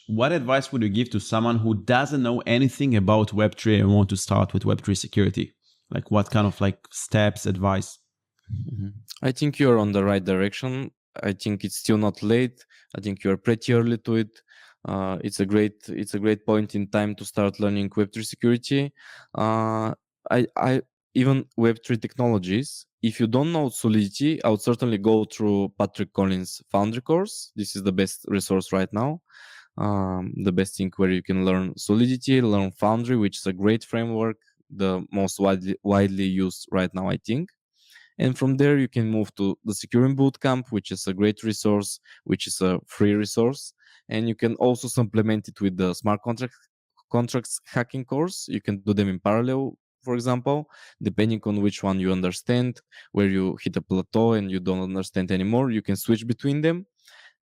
what advice would you give to someone who doesn't know anything about Web3 and want to start with Web3 security? Like what kind of like steps, advice? I think you're on the right direction. I think it's still not late. I think you're pretty early to it. It's a great point in time to start learning Web3 security. I even Web3 technologies. If you don't know Solidity, I would certainly go through Patrick Collins' Foundry course. This is the best resource right now. The best thing where you can learn Solidity, learn Foundry, which is a great framework, the most widely used right now, I think. And from there, you can move to the Secureum Bootcamp, which is a great resource, which is a free resource. And you can also supplement it with the smart contracts hacking course. You can do them in parallel, for example, depending on which one you understand, where you hit a plateau and you don't understand anymore, you can switch between them.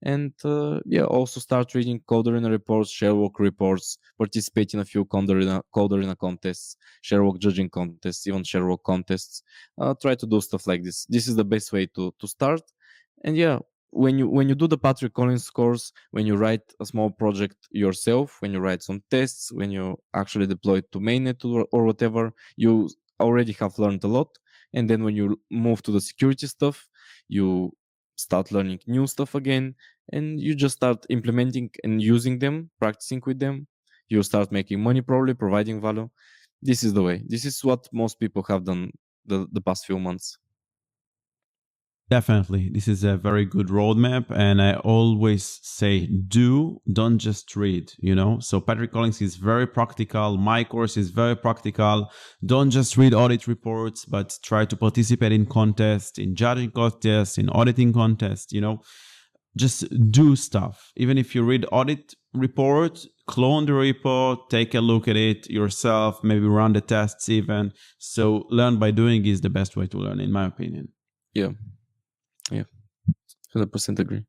And also start reading Coderina reports, Sharewalk reports, participate in a few Coderina contests, Sharewalk judging contests, even Sharewalk contests. Try to do stuff like this. This is the best way to start. And when you do the Patrick Collins course, when you write a small project yourself, when you write some tests, when you actually deploy it to mainnet or whatever, you already have learned a lot. And then when you move to the security stuff, you start learning new stuff again, and you just start implementing and using them, practicing with them. You start making money, probably providing value. This is the way. This is what most people have done the past few months. Definitely. This is a very good roadmap. And I always say, don't just read, So Patrick Collins is very practical. My course is very practical. Don't just read audit reports, but try to participate in contests, in judging contests, in auditing contests, Just do stuff. Even if you read audit report, clone the report, take a look at it yourself, maybe run the tests even. So learn by doing is the best way to learn, in my opinion. Yeah. 100% agree.